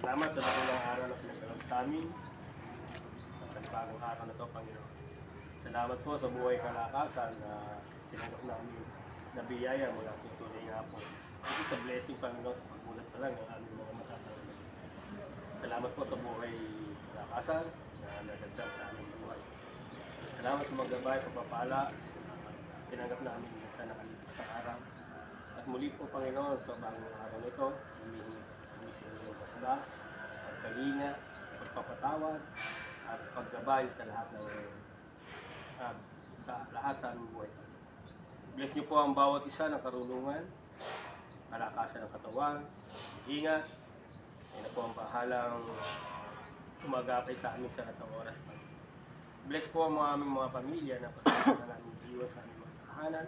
Salamat sa mga araw na pinagkalap sa amin. Sa bagong araw na ito, Panginoon. Salamat po sa buhay kalakasan na tinanggap namin na biyaya mula sa tunay nga po. Ito sa blessing, Panginoon, sa pagmulat pa lang ng aming mga matatawag. Salamat po sa buhay kalakasan na nadagdag sa aming buhay. Salamat sa maggabay, pagpapala, tinanggap namin sa nakalipos na araw. At muli po, Panginoon, sa bagong araw na ito, humihingi sa inyong basbas, pagkalinga, pagpapatawad, at paggabay sa lahat ng sa aming buhay. Bless niyo po ang bawat isa ng karunungan, kalakasan ng katawan, ingat. Yan na po ang bahalang umagapay sa amin sa lahat ng oras. Bless po ang aming mga pamilya na pasama na namin iwan sa aming mga tahanan.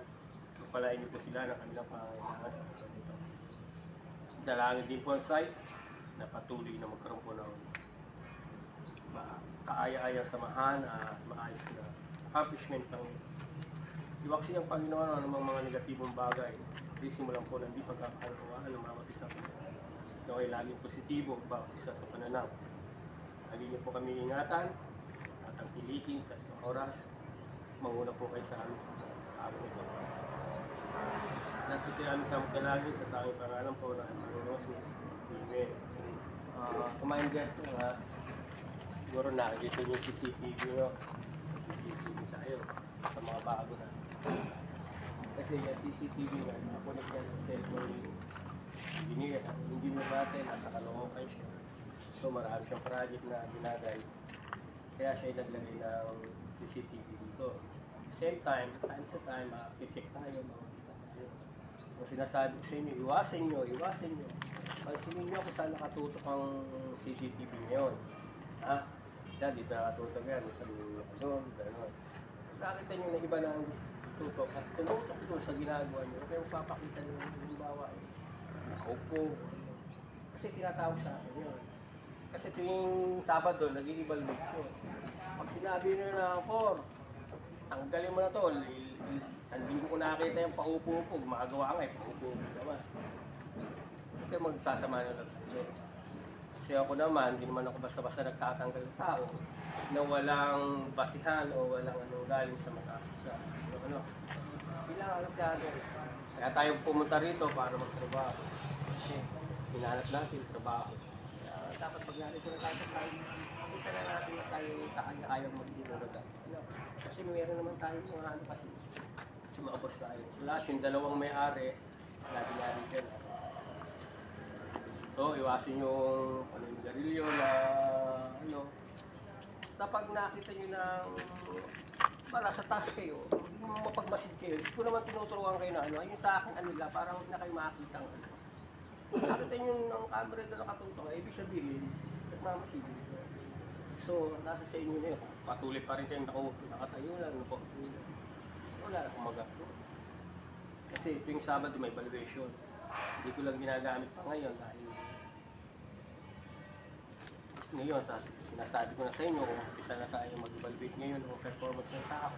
Palain niyo po sila ng kanilang pangangailangan sa mga ito. Dalangin din po ang site na patuloy na magkaroon po ng kaaya-ayang samahan at maayos na accomplishment ng iwaksi ang Panginoon ng mga negatibong bagay. Kasi simulan po ng di pagkakaunawaan ng mga isa po. So ay laging positibo ang bawat isa sa pananaw. Lagi niyo po kami ingatan at ang pilitin sa ilang oras. Manguna po kayo sa amin sa araw ito. Nagsisiyami sa magkalagi sa tanging pangalan po na ang Panginoon si Amen. Kumain guys, siguro nakikita niyo yung CCTV nyo. CCTV tayo sa mga bago na. Kasi yung CCTV na nakakunik yan sa cellphone nyo. Hindi mo natin, nasa Caloocan siya. So marami siyang project na ginagay. Kaya siya naglagay ng CCTV dito. Same time to time, check tayo, makikita tayo. Kung sinasabi ko sa inyo, iwasan nyo. Pansinin nyo kung saan nakatutok ang CCTV ngayon. Yan, dito nakatutok yan, isang doon, gano'n. Nakita nyo na iba na ang tutok at tumutok doon sa ginagawa nyo. Kaya magpapakita nyo yung halimbawa nakaupo. Kasi tinatawag sa akin yun. Kasi tuwing Sabado, nag-i-evaluate ko. Pag sinabi nyo na, tanggalin mo na to. Hindi ko nakita yung paupo-upo. Gumagawa nga paupo-upo naman. Kasi magsasama nyo lang sa inyo. Kasi ako naman, hindi naman ako basta-basta nagtatanggal ng tao na walang basihan o walang galing sa mataas. Kailangan alam natin. Kaya tayo pumunta rito para magtrabaho. Kasi hinahanap natin trabaho. Kaya dapat pag narito na tayo sa tayo, makita na natin na tayo ayaw mag-dinulaga. Kasi meron naman tayo mga kasi mga boss tayo. Plus yung dalawang may-ari, lagi-lagi dyan. So, iwasin yung garilyo na pag nakita nyo ng para sa task kayo, hindi mo mapagmasid kayo. Hindi ko naman tinuturuan kayo na ayun sa akin nila, parang hindi na kayo makakita ng nakita nyo ng camera na nakatutok, ibig sabihin, nagmamasid. So, nasa sa inyo na yun. Patuloy pa rin kayo nakatayo lang. Wala na kumaga. Kasi tuwing Sabado may evaluation. Hindi ko lang ginagamit pa ngayon dahil ngayon, sinasabi ko na sa inyo kung isa na tayo mag-evaluate ngayon ng performance ng tao.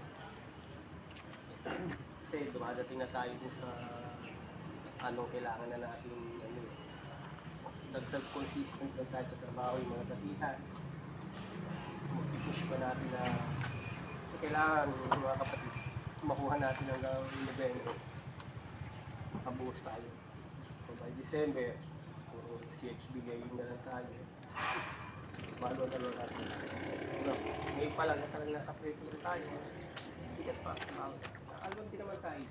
Kasi dumadating na tayo sa anong kailangan na natin dagdag consistent lang tayo sa trabaho yung mga katihan. Mag-push pa natin na kailangan mga kapatid makuha natin hanggang November. Makabuhos tayo. So by December, CHB ngayon na lang tayo. Balo-talo natin. So, ngayon pa lang na talagang nasa preto na tayo. Bigat pa. Alam din naman tayo.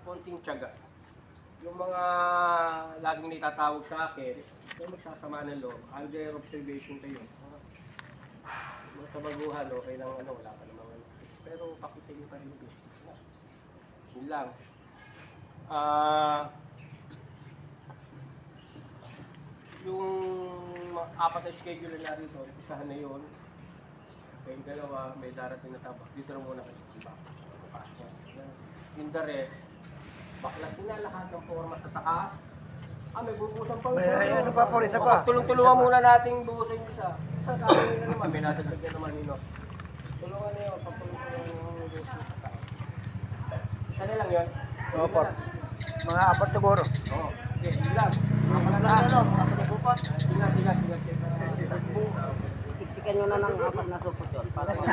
Konting tiyaga. Yung mga laging naitatawag sa akin, yung magsasama ng loob, under observation kayo. Sa baguhan, okay lang, wala pa naman. Pero pakita nyo pa rin yung business na. Yun lang. Yung apat na schedule na rito, isahan na yun. Kayong dalawa, may darating na tapos. Dito na muna kayo. Yung the rest, baklasin na lahat ng forma sa taas. May bubusan pa. Isa pa. Tulong-tulungan muna natin bubusan yung isa. Sa kami na naman, may natagdag na naman yun. Tulungan na yun, pagtulungan yung bubusan sa taas. Isa na lang yun. Opo. Mga apat siguro. Oo. Okay, yun lang. Mga pala na. Mga pala supat. Sige. balikan nyo na ng apat na supot yun. Para